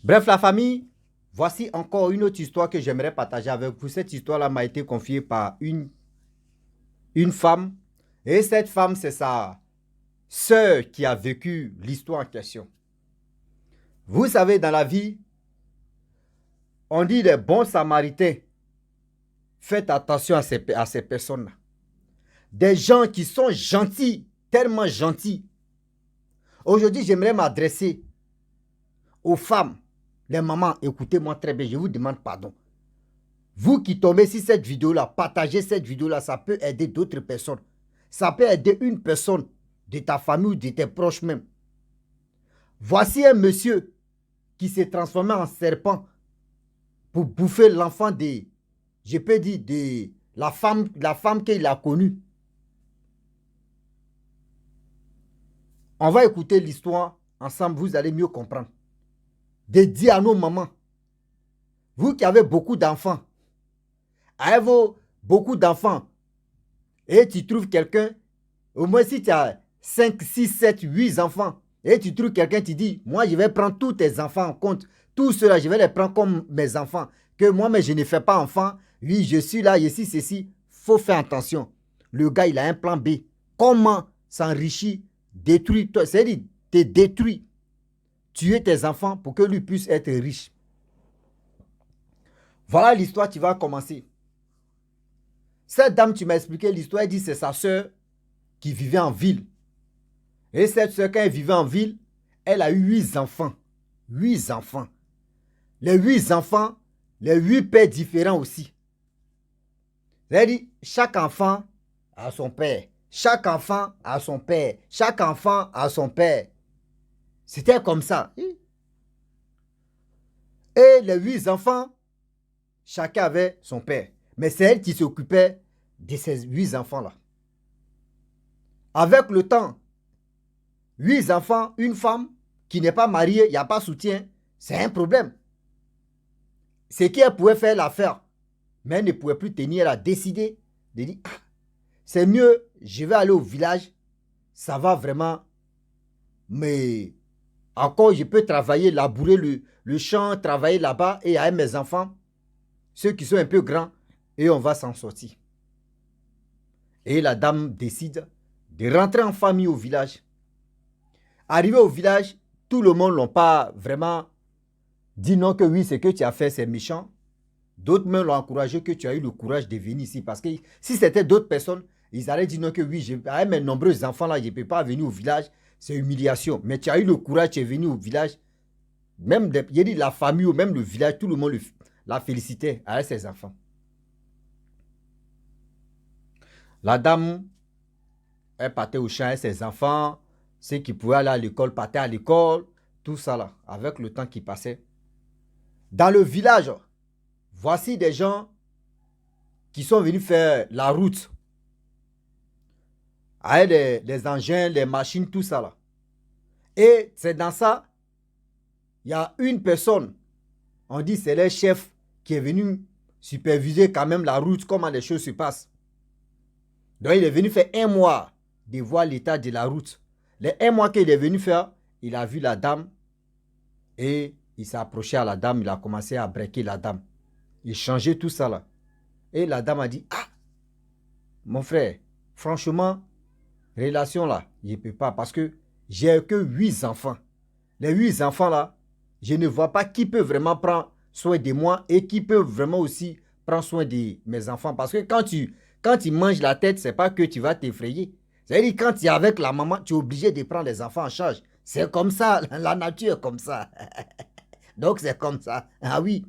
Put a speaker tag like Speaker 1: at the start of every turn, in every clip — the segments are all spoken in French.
Speaker 1: Bref, la famille, voici encore une autre histoire que j'aimerais partager avec vous. Cette histoire-là m'a été confiée par une femme. Et cette femme, c'est sa sœur qui a vécu l'histoire en question. Vous savez, dans la vie, on dit les bons samaritains. Faites attention à ces personnes-là. Des gens qui sont gentils, tellement gentils. Aujourd'hui, j'aimerais m'adresser aux femmes. Les mamans, écoutez-moi très bien, je vous demande pardon. Vous qui tombez sur cette vidéo-là, partagez cette vidéo-là, ça peut aider d'autres personnes. Ça peut aider une personne de ta famille ou de tes proches même. Voici un monsieur qui s'est transformé en serpent pour bouffer l'enfant de, je peux dire, de la femme qu'il a connue. On va écouter l'histoire ensemble, vous allez mieux comprendre. Dédié à nos mamans. Vous qui avez beaucoup d'enfants, avez-vous beaucoup d'enfants et tu trouves quelqu'un, au moins si tu as 5, 6, 7, 8 enfants, et tu trouves quelqu'un, tu dis, moi je vais prendre tous tes enfants en compte, tout cela je vais les prendre comme mes enfants, que moi mais je ne fais pas enfant, oui je suis là, je suis ceci, faut faire attention. Le gars il a un plan B. Comment s'enrichir, détruire, c'est-à-dire te détruire, tuer tes enfants pour que lui puisse être riche. Voilà l'histoire qui va commencer. Cette dame, tu m'as expliqué l'histoire, elle dit c'est sa soeur qui vivait en ville. Et cette soeur, quand elle vivait en ville, elle a eu 8 enfants. 8 enfants. Les 8 enfants, les 8 pères différents aussi. Elle dit, chaque enfant a son père. Chaque enfant a son père. Chaque enfant a son père. C'était comme ça. Et les 8 enfants, chacun avait son père. Mais c'est elle qui s'occupait de ces 8 enfants-là. Avec le temps, 8 enfants, une femme qui n'est pas mariée, il n'y a pas de soutien, c'est un problème. Ce qu'elle pouvait faire, l'affaire. Mais elle ne pouvait plus tenir, elle a décidé de dire, c'est mieux, je vais aller au village, ça va vraiment, mais encore je peux travailler, labourer le champ, travailler là-bas et avec mes enfants, ceux qui sont un peu grands, et on va s'en sortir. Et la dame décide de rentrer en famille au village. Arrivé au village, tout le monde ne l'a pas vraiment dit non que oui, ce que tu as fait, c'est méchant. D'autres même l'ont encouragé que tu as eu le courage de venir ici. Parce que si c'était d'autres personnes, ils allaient dire non que oui, avec mes nombreux enfants là, je ne peux pas venir au village. C'est humiliation. Mais tu as eu le courage, tu es venu au village. Même il dit la famille ou même le village, tout le monde la félicitait avec ses enfants. La dame, elle partait au champ avec ses enfants. Ceux qui pouvaient aller à l'école partaient à l'école. Tout ça là, avec le temps qui passait. Dans le village, voici des gens qui sont venus faire la route avec les engins, les machines, tout ça là. Et c'est dans ça, il y a une personne, on dit c'est le chef qui est venu superviser quand même la route, comment les choses se passent. Donc il est venu faire 1 mois de voir l'état de la route. Les 1 mois qu'il est venu faire, il a vu la dame et il s'est approché à la dame, il a commencé à braquer la dame. Il changeait tout ça là. Et la dame a dit, ah, mon frère, franchement, relation là, je ne peux pas parce que j'ai que 8 enfants. Les 8 enfants là, je ne vois pas qui peut vraiment prendre soin de moi et qui peut vraiment aussi prendre soin de mes enfants. Parce que quand tu manges la tête, ce n'est pas que tu vas t'effrayer. C'est-à-dire quand tu es avec la maman, tu es obligé de prendre les enfants en charge. C'est comme ça, la nature est comme ça. Donc c'est comme ça. Ah oui.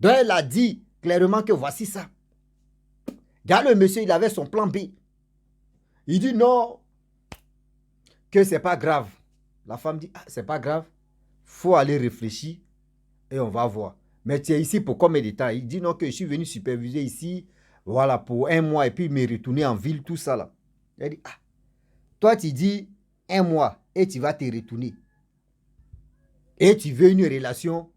Speaker 1: Donc elle a dit clairement que voici ça. Regarde le monsieur, il avait son plan B. Il dit non, que c'est pas grave. La femme dit, ah, c'est pas grave. Faut aller réfléchir et on va voir. Mais tu es ici pour combien de temps? Il dit non, que je suis venu superviser ici, voilà, pour 1 mois et puis me retourner en ville, tout ça là. Elle dit, ah, toi tu dis 1 mois et tu vas te retourner. Et tu veux une relation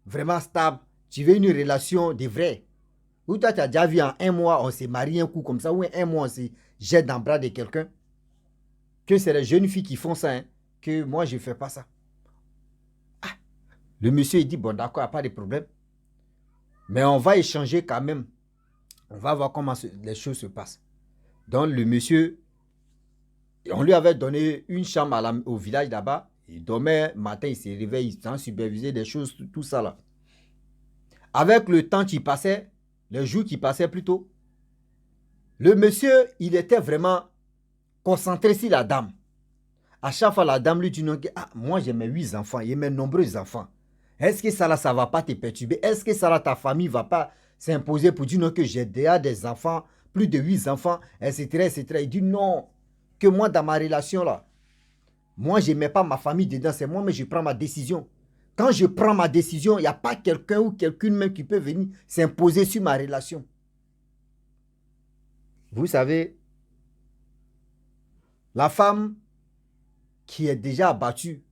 Speaker 1: vraiment stable, tu veux une relation de vrai. Ou toi tu as déjà vu en 1 mois, on s'est marié un coup comme ça, ou 1 mois on se jette dans le bras de quelqu'un. Que c'est les jeunes filles qui font ça, hein, que moi je ne fais pas ça. Ah, Le monsieur, il dit, bon, d'accord, il n'y a pas de problème. Mais on va échanger quand même. On va voir comment les choses se passent. Donc, le monsieur, on lui avait donné une chambre au village là-bas. Il dormait, matin, il se réveille, il s'en supervisait des choses, tout ça là. Avec le temps qui passait, les jours qui passaient plutôt, le monsieur, il était vraiment concentré sur la dame. À chaque fois, la dame lui dit non, ah, moi j'ai mes 8 enfants, j'ai mes nombreux enfants. Est-ce que ça là, ça ne va pas te perturber? Est-ce que ça là, ta famille ne va pas s'imposer pour dire non, que j'ai déjà des enfants, plus de 8 enfants, etc., etc. Il dit non, que moi dans ma relation là, moi je ne mets pas ma famille dedans, c'est moi, mais je prends ma décision. Quand je prends ma décision, il n'y a pas quelqu'un ou quelqu'une même qui peut venir s'imposer sur ma relation. Vous savez, la femme qui est déjà abattue,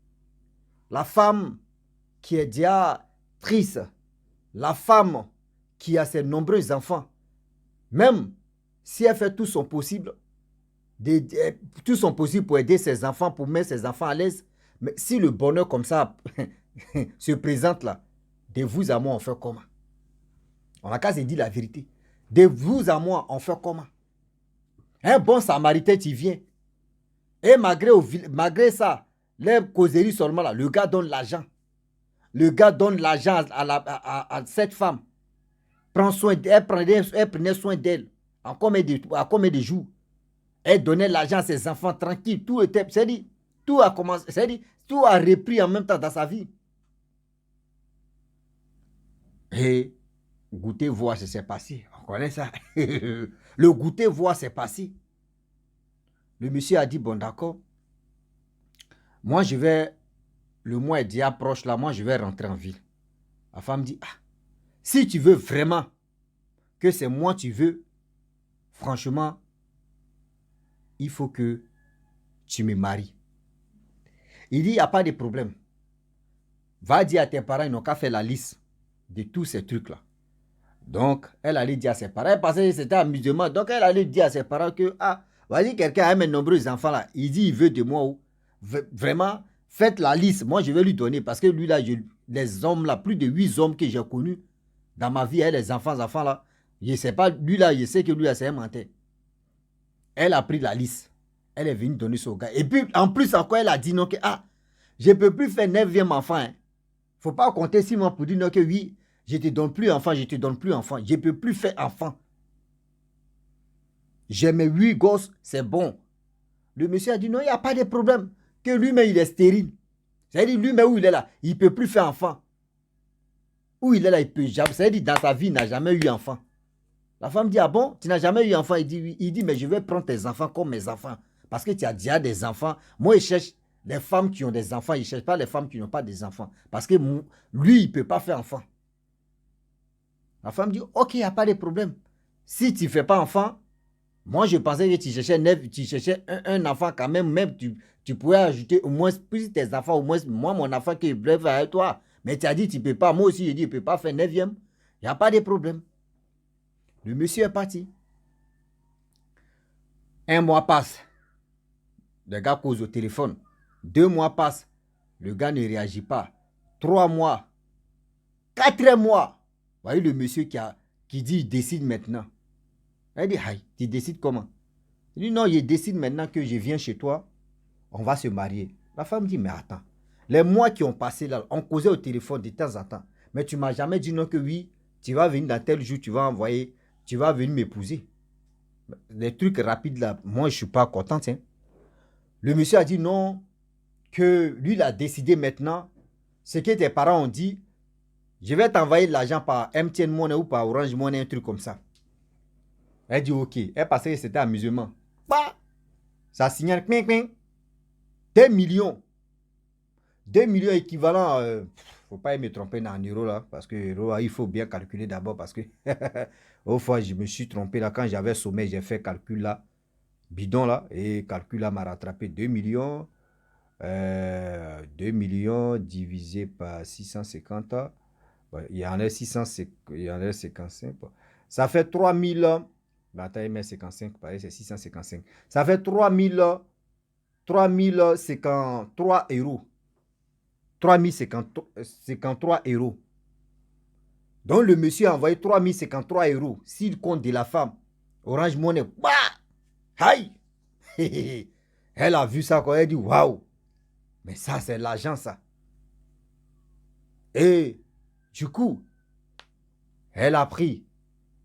Speaker 1: la femme qui est déjà triste, la femme qui a ses nombreux enfants, même si elle fait tout son possible, pour aider ses enfants, pour mettre ses enfants à l'aise, mais si le bonheur comme ça se présente là, de vous à moi, on fait comment? On n'a qu'à se dire la vérité. De vous à moi, on fait comment? Un bon samaritain, tu viens. Et malgré ça, les causeries seulement là, le gars donne l'argent. Le gars donne l'argent à cette femme. Prend soin d'elle, elle prenait soin d'elle. À combien de jours? Elle donnait l'argent à ses enfants tranquille. Tout était, c'est-à-dire, tout a commencé, c'est-à-dire, tout a repris en même temps dans sa vie. Et goûter, voir, c'est passé. On connaît ça. Le goûter, voir, c'est passé. Le monsieur a dit, bon d'accord, moi je vais, le mois est déjà proche là, moi je vais rentrer en ville. La femme dit, ah, si tu veux vraiment que c'est moi tu veux, franchement, il faut que tu me maries. Il dit, il n'y a pas de problème. Va dire à tes parents, ils n'ont qu'à faire la liste de tous ces trucs-là. Donc, elle allait dire à ses parents, parce que c'était amusement, donc elle allait dire à ses parents que, ah, vas-y, quelqu'un a mes nombreux enfants là, il dit, il veut de moi, vraiment, faites la liste, moi je vais lui donner, parce que lui là, les hommes là, plus de 8 hommes que j'ai connus dans ma vie, les enfants là, je ne sais pas, lui là, je sais que lui là, c'est un menteur. Elle a pris la liste, elle est venue donner ça au gars, et puis en plus encore, elle a dit non, que, ah, je ne peux plus faire 9e enfant, hein. Faut pas compter 6 mois pour dire non, que oui, je te donne plus enfant, je te donne plus enfant. Je ne peux plus faire enfant. J'ai mes 8 gosses, c'est bon. Le monsieur a dit non, il n'y a pas de problème. Que lui-même, il est stérile. C'est-à-dire, lui-même, où il est là, il ne peut plus faire enfant. Où il est là, il peut jamais. C'est-à-dire, dans sa vie, il n'a jamais eu enfant. La femme dit, ah bon, tu n'as jamais eu enfant? Il dit, oui. Il dit, mais je vais prendre tes enfants comme mes enfants. Parce que tu as déjà des enfants. Moi, il cherche les femmes qui ont des enfants. Il ne cherche pas les femmes qui n'ont pas des enfants. Parce que lui, il ne peut pas faire enfant. La femme dit, ok, il n'y a pas de problème. Si tu ne fais pas enfant, moi je pensais que tu cherchais un enfant quand même, tu pourrais ajouter au moins, plus tes enfants, au moins, moi mon enfant qui est bref avec toi. Mais tu as dit, tu ne peux pas, moi aussi je dis, je ne peux pas faire 9e. Il n'y a pas de problème. Le monsieur est parti. Un mois passe. Le gars cause au téléphone. 2 mois passent. Le gars ne réagit pas. 3 mois. 4 mois. Vous voyez le monsieur qui dit, il décide maintenant. Elle dit, aïe, tu décides comment? Il dit, non, il décide maintenant que je viens chez toi, on va se marier. La femme dit, mais attends, les mois qui ont passé là, on causait au téléphone de temps en temps. Mais tu ne m'as jamais dit non que oui, tu vas venir dans tel jour, tu vas venir m'épouser. Les trucs rapides là, moi je ne suis pas content. Hein. Le monsieur a dit non, que lui il a décidé maintenant, ce que tes parents ont dit, je vais t'envoyer de l'argent par MTN Money ou par Orange Money, un truc comme ça. Elle dit ok. Elle pensait que c'était amusement. Bah, ça signale 2 millions. 2 millions équivalent. Faut pas me tromper en euros là. Parce que euros, il faut bien calculer d'abord. Parce que au fois, je me suis trompé là. Quand j'avais sommeil, j'ai fait calcul là. Bidon là. Et calcul là m'a rattrapé 2 millions. 2 millions divisé par 650. Il y en a 55. Ça fait 3000. Attends, il met 55, pareil, c'est 655. Ça fait 3053 euros. 3053 euros. Donc le monsieur a envoyé 3053 euros. S'il compte de la femme, Orange Money, bah, aïe. Elle a vu ça quand elle dit waouh. Mais ça, c'est l'argent, ça. Et du coup, elle a pris,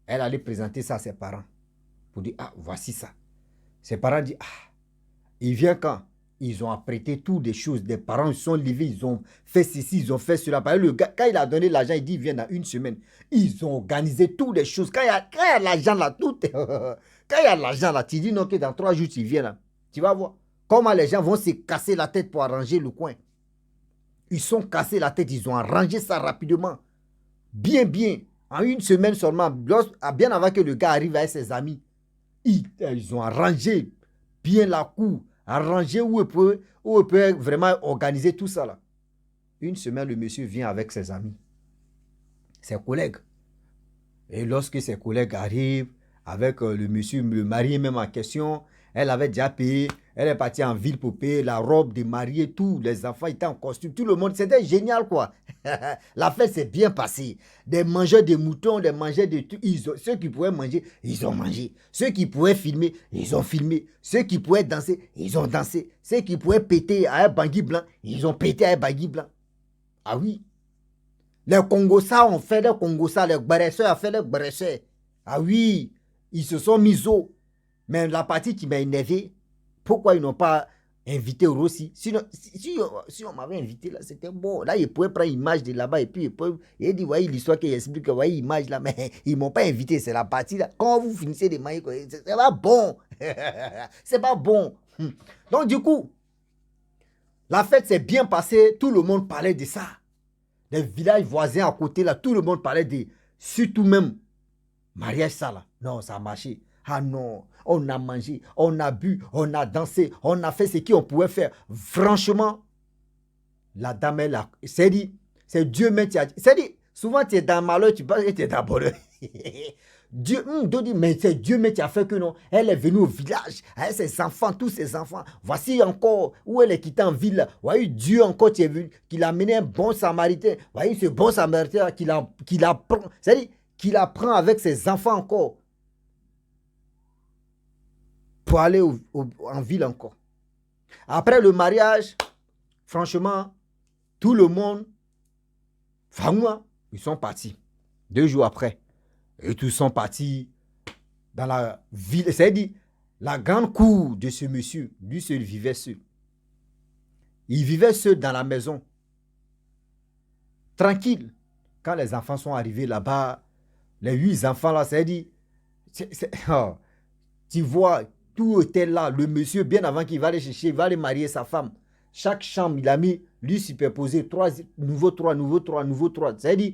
Speaker 1: elle allait présenter ça à ses parents. Pour dire, ah, voici ça. Ses parents disent, ah, il vient quand? Ils ont apprêté toutes des choses. Des parents ils sont levés, ils ont fait ceci, ils ont fait cela. Le gars, quand il a donné l'argent, il dit, il vient dans une semaine. Ils ont organisé toutes les choses. Quand il y a l'argent là, tout est... Quand il y a l'argent là, tu dis non que dans 3 jours, tu viens là. Tu vas voir comment les gens vont se casser la tête pour arranger le coin. Ils sont cassés la tête, ils ont arrangé ça rapidement. Bien, bien. En une semaine seulement, bien avant que le gars arrive avec ses amis, ils ont arrangé bien la cour, arrangé où il peut vraiment organiser tout ça là. Une semaine, le monsieur vient avec ses amis, ses collègues. Et lorsque ses collègues arrivent avec le monsieur, le marié même en question, elle avait déjà payé, elle est partie en ville pour payer la robe de mariée, tous les enfants étaient en costume, tout le monde, c'était génial quoi. La fête s'est bien passée. Des mangeurs de moutons, des mangeurs de tout, ceux qui pouvaient manger, ils ont mangé. Ceux qui pouvaient filmer, ils ont filmé. Ceux qui pouvaient danser, ils ont dansé. Ceux qui pouvaient péter à un bangui blanc, ils ont pété à un bangui blanc. Ah oui. Les Congossas ont fait les Congossas, les Gbaresseurs ont fait les Gbaresseurs. Ah oui, ils se sont mis au. Mais la partie qui m'a énervé, pourquoi ils n'ont pas invité Rossi? Sinon, si on m'avait invité là, c'était bon. Là, ils pouvaient prendre l'image de là-bas et puis il dit, voyez l'histoire qu'il explique, voyez l'image là, mais ils ne m'ont pas invité, c'est la partie là. Quand vous finissez de mailler, c'est pas bon. C'est pas bon. Donc du coup, la fête s'est bien passée, tout le monde parlait de ça. Les villages voisins à côté là, tout le monde parlait de, surtout même, mariage ça là. Non, ça a marché. Ah non, on a mangé, on a bu, on a dansé, on a fait ce qu'on pouvait faire. Franchement, la dame est là. C'est dit, c'est Dieu même qui a dit. C'est dit, souvent tu es dans le malheur, tu penses que tu es dans le bonheur. Dieu, dit, mais c'est Dieu même qui a fait que non. Elle est venue au village avec ses enfants, tous ses enfants. Voici encore où elle est quittée en ville. Voyez, Dieu encore qui est venu, qu'il a amené un bon samaritain. Voyez, ce bon samaritain qu'il apprend. C'est-à-dire qu'il apprend avec ses enfants encore. Pour aller en ville encore. Après le mariage, franchement, tout le monde, ils sont partis. 2 jours après, et tous sont partis dans la ville. C'est-à-dire, la grande cour de ce monsieur, lui seul vivait seul. Il vivait seul dans la maison. Tranquille. Quand les enfants sont arrivés là-bas, les 8 enfants là, c'est-à-dire, tu vois, tout était là. Le monsieur, bien avant qu'il va aller chercher, il va aller marier sa femme. Chaque chambre, il a mis, lui superposé, 3, nouveau 3, nouveau 3, nouveau 3. C'est-à-dire,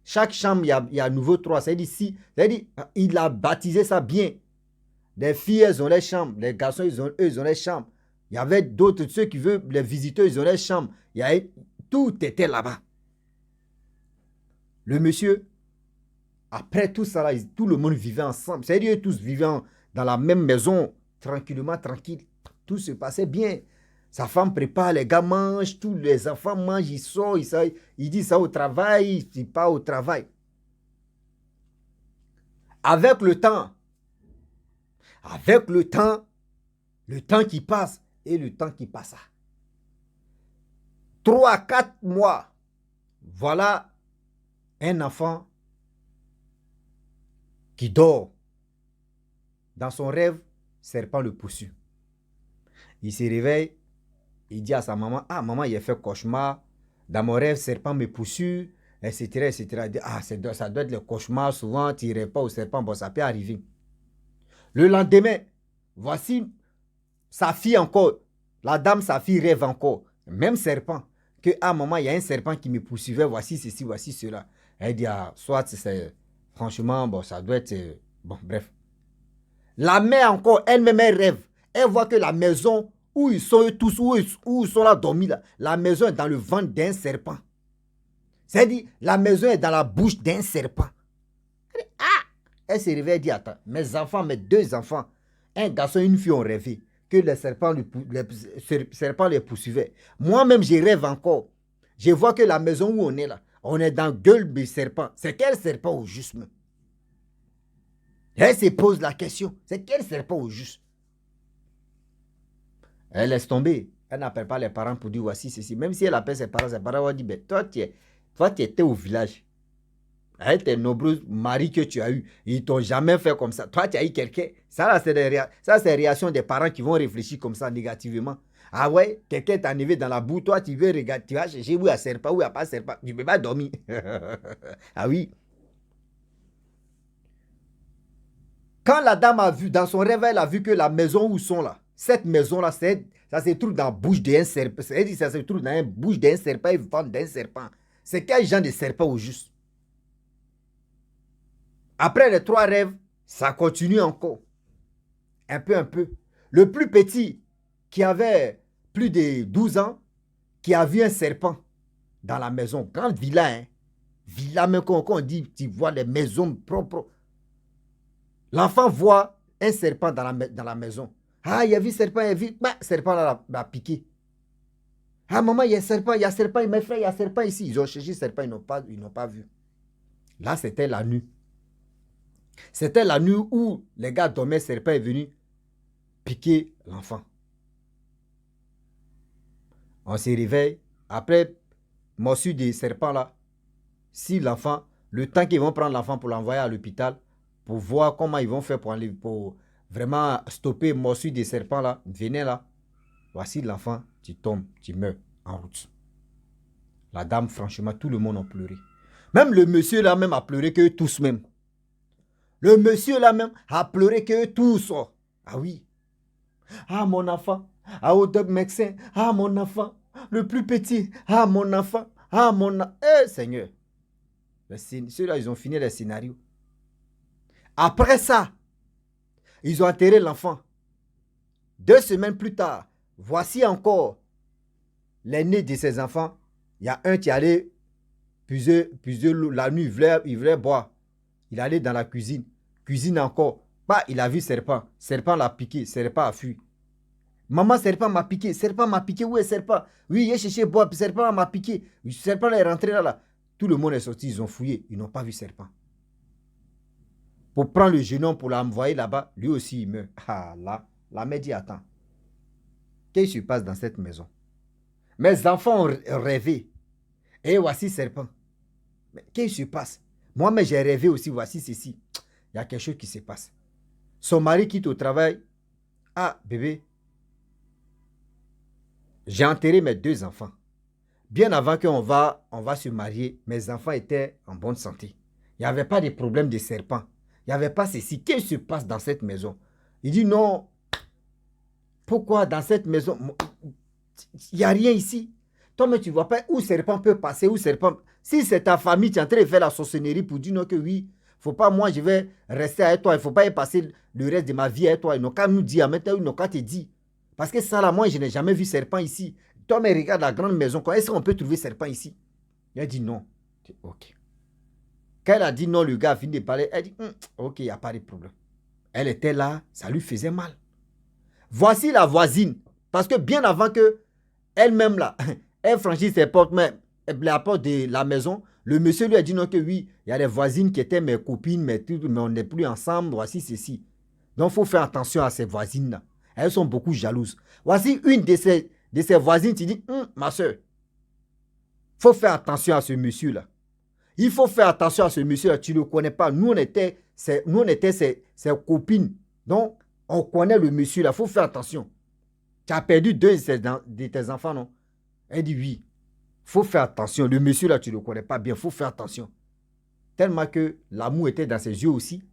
Speaker 1: chaque chambre, il y a nouveau 3. C'est-à-dire, il a baptisé ça bien. Les filles, elles ont les chambres. Les garçons, ils ont les chambres. Il y avait d'autres, ceux qui veulent, les visiteurs, ils ont les chambres. Tout était là-bas. Le monsieur, après tout ça, là, tout le monde vivait ensemble. C'est-à-dire, tous vivaient dans la même maison, tranquillement, tranquille. Tout se passait bien. Sa femme prépare, les gars mangent, tous les enfants mangent, ils sortent, ils disent ça au travail, ils partent au travail. Avec le temps qui passe et le temps qui passa. 3 à 4 mois, voilà un enfant qui dort. Dans son rêve, serpent le poursuit. Il se réveille, il dit à sa maman, ah maman, il a fait cauchemar. Dans mon rêve, serpent me poursuit, etc. etc. Il dit, ah, ça doit être le cauchemar, souvent, tu ne rêves pas au serpent, bon, ça peut arriver. Le lendemain, voici sa fille encore, la dame, sa fille rêve encore, même serpent, que, ah maman, il y a un serpent qui me poursuivait, voici ceci, voici cela. Elle dit, ah, soit c'est, franchement, bon, ça doit être, bon, bref. La mère encore, elle-même, elle rêve. Elle voit que la maison où ils sont tous, où ils sont là dormis, là, la maison est dans le ventre d'un serpent. C'est-à-dire, la maison est dans la bouche d'un serpent. Ah! Elle se réveille et dit, attends, mes enfants, mes 2 enfants, un garçon et une fille ont rêvé que les serpents les poursuivaient. Moi-même, je rêve encore. Je vois que la maison où on est là, on est dans gueule de serpent. C'est quel serpent au juste? Elle se pose la question. C'est quel serpent au juste? Elle laisse tomber. Elle n'appelle pas les parents pour dire voici ceci. Même si elle appelle ses parents vont dire ben, toi, tu étais au village. Avec tes nombreux maris que tu as eu, ils t'ont jamais fait comme ça. Toi, tu as eu quelqu'un. Ça, c'est des réactions des parents qui vont réfléchir comme ça négativement. Ah ouais, quelqu'un est arrivé dans la boue, toi, tu veux regarder, tu vas chercher où il y a serpent, où il n'y a pas serpent. Tu ne peux pas dormir. Ah oui. Quand la dame a vu, dans son rêve, elle a vu que la maison où sont là, cette maison-là, ça se trouve dans la bouche d'un serpent. Elle dit ça se trouve dans la bouche d'un serpent et ventre d'un serpent. C'est quel genre de serpent au juste? Après les 3 rêves, ça continue encore. Un peu. Le plus petit, qui avait plus de 12 ans, qui a vu un serpent dans la maison. Grande villa, hein. Villa, même quand on dit, tu vois les maisons propres. L'enfant voit un serpent dans la maison. Ah, il a vu serpent, il a vu, bah, serpent l'a piqué. Ah, maman, il y a serpent, mes frères, il y a serpent ici. Ils ont cherché serpent, ils n'ont pas vu. Là, c'était la nuit. C'était la nuit où les gars dormaient, serpent est venu piquer l'enfant. On se réveille. Après, morsure des serpents là, si l'enfant, le temps qu'ils vont prendre l'enfant pour l'envoyer à l'hôpital, pour voir comment ils vont faire pour vraiment stopper morsure des serpents là, venez là, voici l'enfant, tu tombes, tu meurs en route. La dame, franchement, tout le monde a pleuré. Même le monsieur là même a pleuré que tous même. Le monsieur là même a pleuré que tous. Ah oui. Ah mon enfant. Ah au médecin. Ah mon enfant. Le plus petit. Ah mon enfant. Ah mon enfant. Eh Seigneur. Ceux-là, ils ont fini les scénarios. Après ça, ils ont enterré l'enfant. 2 semaines plus tard, voici encore l'aîné de ses enfants. Il y a un qui allait puiser l'eau la nuit, il voulait boire. Il allait dans la cuisine. Cuisine encore. Bah, il a vu serpent. Serpent l'a piqué. Serpent a fui. Maman, serpent m'a piqué. Serpent m'a piqué. Où est serpent? Oui, il est cherché boire. Serpent m'a piqué. Serpent est rentré là. Tout le monde est sorti. Ils ont fouillé. Ils n'ont pas vu serpent. Pour prendre le jeune homme pour l'envoyer là-bas, lui aussi il meurt. Ah là, la mère dit attends. Qu'est-ce qui se passe dans cette maison? Mes enfants ont rêvé. Et voici serpent. Mais qu'est-ce qui se passe? Moi-même j'ai rêvé aussi. Voici ceci. Il y a quelque chose qui se passe. Son mari quitte au travail. Ah, bébé, j'ai enterré mes 2 enfants. Bien avant qu'on va se marier, mes enfants étaient en bonne santé. Il n'y avait pas de problème de serpent. Il n'y avait pas ceci. Qu'est-ce qui se passe dans cette maison? Il dit non. Pourquoi dans cette maison, il n'y a rien ici? Toi, mais tu ne vois pas où serpent peut passer, où serpent... Si c'est ta famille, tu es en train de faire la sorcellerie pour dire non que oui, faut pas, moi je vais rester avec toi, il ne faut pas y passer le reste de ma vie avec toi. Ils n'ont qu'à nous dire, maintenant ils n'ont qu'à te dire. Parce que ça là, moi je n'ai jamais vu serpent ici. Toi, mais regarde la grande maison, est-ce qu'on peut trouver serpent ici? Il a dit non. Ok. Quand elle a dit non, le gars a fini de parler, elle dit ok, il n'y a pas de problème. Elle était là, ça lui faisait mal. Voici la voisine. Parce que bien avant que elle-même là, elle franchisse ses portes, mais la porte de la maison, le monsieur lui a dit non que oui, il y a des voisines qui étaient mes copines, mais on n'est plus ensemble, voici ceci. Donc il faut faire attention à ces voisines-là. Elles sont beaucoup jalouses. Voici une de ces voisines qui dit, ma soeur, il faut faire attention à ce monsieur-là. Il faut faire attention à ce monsieur-là, tu ne le connais pas. Nous, on était ses copines. Donc, on connaît le monsieur-là, il faut faire attention. Tu as perdu 2 de tes enfants, non? Elle dit oui. Il faut faire attention. Le monsieur-là, tu ne le connais pas bien, il faut faire attention. Tellement que l'amour était dans ses yeux aussi.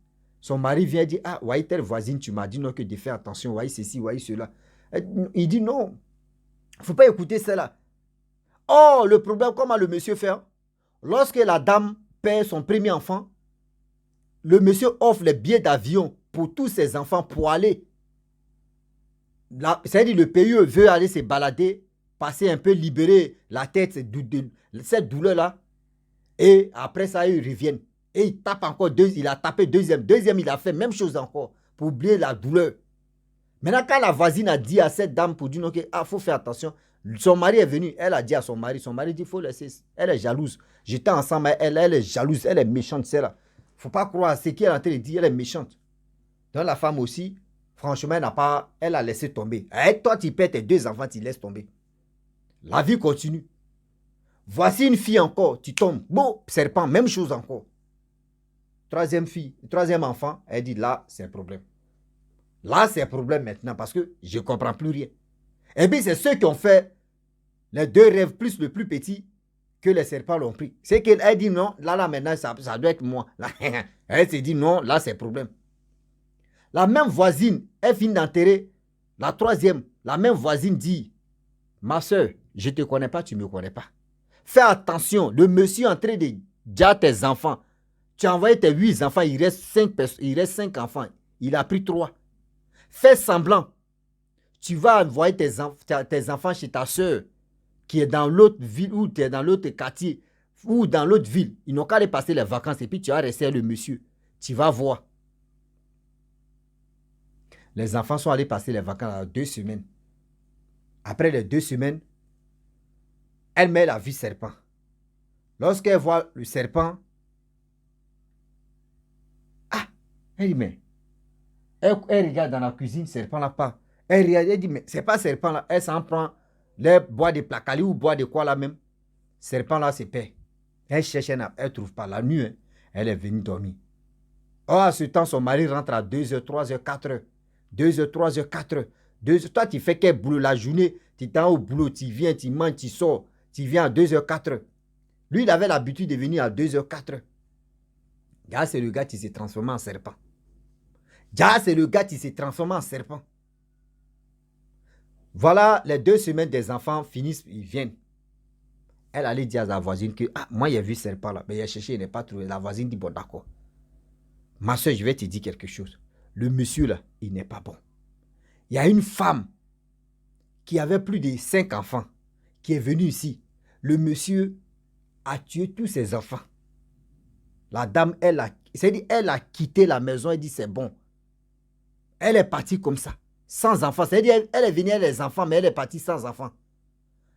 Speaker 1: Son mari vient dire, ah, voyez, telle voisine, tu m'as dit non que de faire attention, voyez ceci, voyez cela. Il dit non, il ne faut pas écouter cela. Oh, le problème, comment le monsieur fait? Lorsque la dame perd son premier enfant, le monsieur offre les billets d'avion pour tous ses enfants pour aller. C'est-à-dire le pays veut aller se balader, passer un peu, libérer la tête de cette douleur-là. Et après ça, ils reviennent. Et il tape encore il a tapé deuxième. Deuxième, il a fait même chose encore pour oublier la douleur. Maintenant, quand la voisine a dit à cette dame pour dire, ok, il faut faire attention, Son mari est venu, elle a dit à son mari dit, il faut laisser, elle est jalouse. J'étais ensemble, elle est jalouse, elle est méchante, c'est là. Il ne faut pas croire ce qu'elle est en train de dire, elle est méchante. Donc la femme aussi, franchement, elle a laissé tomber. Et toi, tu perds tes 2 enfants, tu laisses tomber. La vie continue. Voici une fille encore, tu tombes. Bon, serpent, même chose encore. 3e enfant, elle dit là, c'est un problème. Là, c'est un problème maintenant parce que je ne comprends plus rien. Et puis, c'est ceux qui ont fait les 2 rêves plus le plus petit que les serpents l'ont pris. C'est qu'elle dit non, là, maintenant, ça doit être moi. Elle s'est dit non, là, c'est un problème. La même voisine, elle finit d'enterrer la 3e. La même voisine dit, ma soeur, je ne te connais pas, tu ne me connais pas. Fais attention, le monsieur est en train de dire tes enfants. Tu as envoyé tes 8 enfants, il reste 5 enfants. Il a pris 3. Fais semblant. Tu vas envoyer tes enfants chez ta soeur qui est dans l'autre ville ou tu es dans l'autre quartier ou dans l'autre ville. Ils n'ont qu'à aller passer les vacances et puis tu vas rester le monsieur. Tu vas voir. Les enfants sont allés passer les vacances à 2 semaines. Après les 2 semaines, elle met la vie serpent. Lorsqu'elle voit le serpent, elle dit, mais elle regarde dans la cuisine, serpent là pas. Elle regarde, elle dit, mais c'est pas serpent là. Elle s'en prend, les bois de placali ou bois de quoi là même. Serpent là, c'est paix. Elle cherche, elle ne trouve pas. La nuit, hein, elle est venue dormir. Or, à ce temps, son mari rentre à 2h, 3h, 4h. 2h, 3h, 4h. 2h. Toi, tu fais quel boulot la journée? Tu es au boulot, tu viens, tu manges, tu sors. Tu viens à 2h, 4h. Lui, il avait l'habitude de venir à 2h, 4h. Là, c'est le gars qui s'est transformé en serpent. Là, c'est le gars qui s'est transformé en serpent. Voilà, les 2 semaines des enfants finissent, ils viennent. Elle allait dire à la voisine que, moi, il a vu serpent là. Mais il a cherché, il n'est pas trouvé. La voisine dit, bon, d'accord. Ma soeur, je vais te dire quelque chose. Le monsieur là, il n'est pas bon. Il y a une femme qui avait plus de 5 enfants qui est venue ici. Le monsieur a tué tous ses enfants. La dame, elle a quitté la maison, elle dit c'est bon. Elle est partie comme ça, sans enfants. C'est-à-dire, elle est venue avec les enfants, mais elle est partie sans enfants.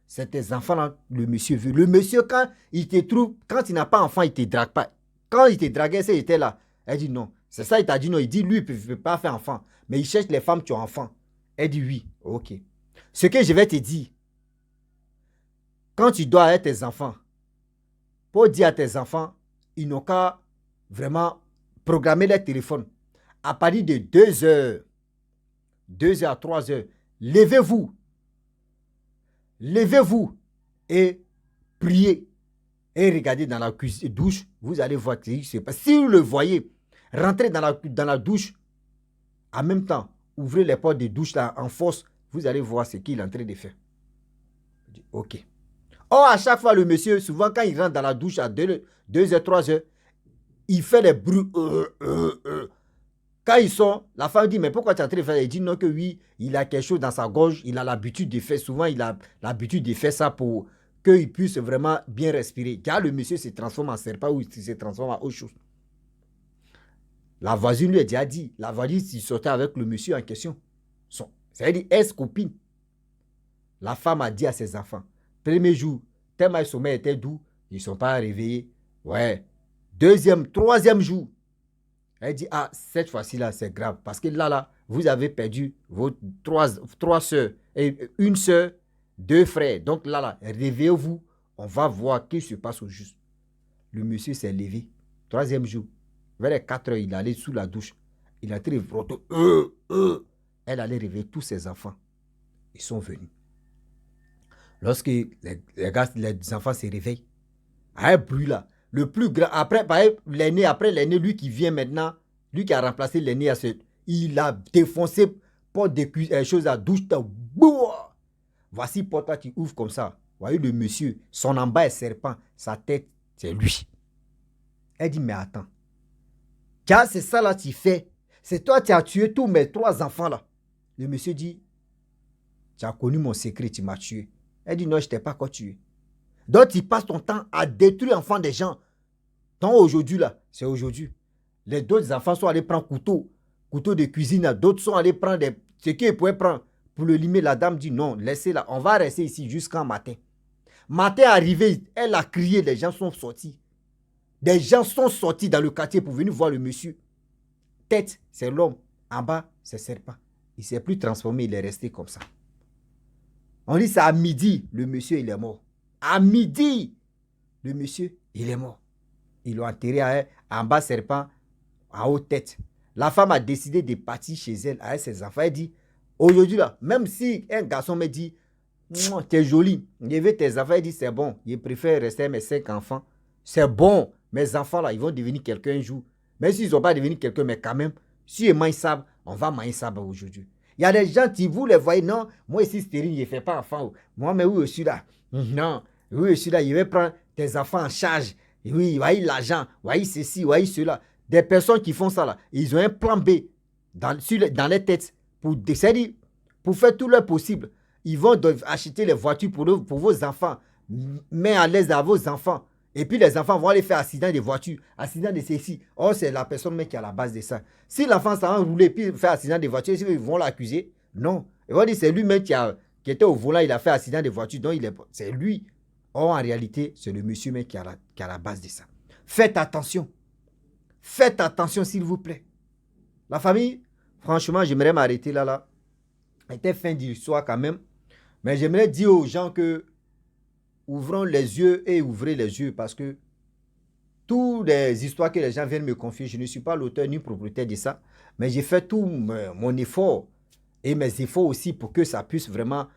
Speaker 1: C'est tes enfants-là, le monsieur veut. Le monsieur, quand il te trouve, quand il n'a pas d'enfant, il ne te drague pas. Quand il te draguait, il était là. Elle dit non. C'est ça, il t'a dit non. Il dit lui, il ne peut pas faire enfant. Mais il cherche les femmes qui ont enfant. Elle dit oui. Ok. Ce que je vais te dire, quand tu dois avoir tes enfants, pour dire à tes enfants, ils n'ont qu'à vraiment programmer leur téléphone. À partir de 2h, 2h à 3h, levez-vous. Levez-vous et priez. Et regardez dans la douche, vous allez voir ce qui se passe. Si vous le voyez, rentrez dans la douche, en même temps, ouvrez les portes de douche là en force, vous allez voir ce qu'il est en train de faire. Ok. Or, à chaque fois, le monsieur, souvent quand il rentre dans la douche à 2h, 3h, il fait les bruits. Quand ils sont, la femme dit, mais pourquoi tu es en train de faire? Il dit non, que oui, il a quelque chose dans sa gorge, il a l'habitude de faire, souvent il a l'habitude de faire ça pour qu'il puisse vraiment bien respirer. Car le monsieur se transforme en serpent ou il se transforme en autre chose. La voisine lui a déjà dit, la voisine s'il sortait avec le monsieur en question. C'est-à-dire ex-copine. La femme a dit à ses enfants, premier jour, tellement le sommeil était doux, ils ne sont pas réveillés. Ouais. 2e, 3e jour, elle dit, cette fois-ci là, c'est grave. Parce que là, vous avez perdu vos 3 soeurs. Et une soeur, 2 frères. Donc là, réveillez-vous. On va voir ce qui se passe au juste. Le monsieur s'est levé. 3e jour. Vers les 4h, il allait sous la douche. Il a tiré vroto. Elle allait réveiller tous ses enfants. Ils sont venus. Lorsque les enfants se réveillent, un bruit là. Le plus grand, après l'aîné, lui qui vient maintenant, lui qui a remplacé l'aîné, il a défoncé porte des choses à douche. Voici porte qui ouvre comme ça. Vous voyez le monsieur, son en bas est serpent, sa tête, c'est lui. Elle dit, mais attends. Car c'est ça là tu fais. C'est toi qui as tué tous mes 3 enfants là. Le monsieur dit, tu as connu mon secret, tu m'as tué. Elle dit, non, je ne t'ai pas encore tué. Donc, tu passes ton temps à détruire les enfants des gens. Donc, aujourd'hui, là, c'est aujourd'hui. Les autres enfants sont allés prendre couteau de cuisine. D'autres sont allés prendre ce qu'ils pouvaient prendre Pour le limer, la dame dit non, laissez-la, on va rester ici jusqu'en matin. Matin arrivé, elle a crié, les gens sont sortis. Des gens sont sortis dans le quartier pour venir voir le monsieur. Tête, c'est l'homme. En bas, c'est serpent. Il ne s'est plus transformé, il est resté comme ça. On dit ça à midi, le monsieur, il est mort. À midi, le monsieur, il est mort. Ils l'ont enterré en bas serpent, à haute tête. La femme a décidé de partir chez elle avec ses enfants. Elle dit, aujourd'hui là, même si un garçon me dit, tu es joli, je veux tes enfants, elle dit, c'est bon, je préfère rester avec mes 5 enfants. C'est bon, mes enfants là, ils vont devenir quelqu'un un jour. Même s'ils ne sont pas devenus quelqu'un, mais quand même, si ils mangent ça, on va manger ça aujourd'hui. Il y a des gens qui, vous les voyez, non, moi ici, stérile, je ne fais pas enfant. Moi, mais oui, je suis là. Non, oui, je suis là, je vais prendre tes enfants en charge. Oui, voyez l'argent, voyez ceci, voyez cela. Des personnes qui font ça là, ils ont un plan B dans les têtes pour faire tout leur possible. Ils vont acheter les voitures pour vos enfants, mettre à l'aise à vos enfants. Et puis les enfants vont aller faire accident de voiture, accident de ceci. Oh, c'est la personne même qui est à la base de ça. Si l'enfant s'en roulé puis fait accident de voiture, ils vont l'accuser. Non. Ils vont dire c'est lui-même qui était au volant, il a fait accident de voiture, donc c'est lui. Or, en réalité, c'est le monsieur même qui est à la base de ça. Faites attention. Faites attention, s'il vous plaît. La famille, franchement, j'aimerais m'arrêter là. C'était fin d'histoire quand même. Mais j'aimerais dire aux gens que ouvrons les yeux et ouvrez les yeux parce que toutes les histoires que les gens viennent me confier, je ne suis pas l'auteur ni propriétaire de ça, mais j'ai fait tout mon effort et mes efforts aussi pour que ça puisse vraiment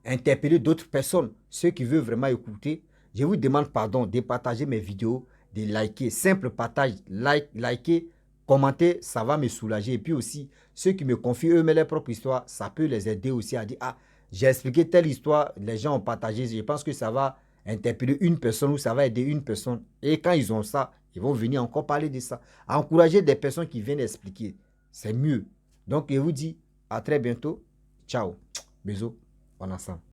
Speaker 1: interpeller d'autres personnes, ceux qui veulent vraiment écouter. Je vous demande pardon de partager mes vidéos, de liker, simple partage, liker, commenter, ça va me soulager. Et puis aussi, ceux qui me confient eux-mêmes leur propre histoire, ça peut les aider aussi à dire, ah, j'ai expliqué telle histoire, les gens ont partagé, je pense que ça va interpeller une personne ou ça va aider une personne. Et quand ils ont ça, ils vont venir encore parler de ça. Encourager des personnes qui viennent expliquer, c'est mieux. Donc, je vous dis à très bientôt. Ciao. Bisous. Bon ensemble.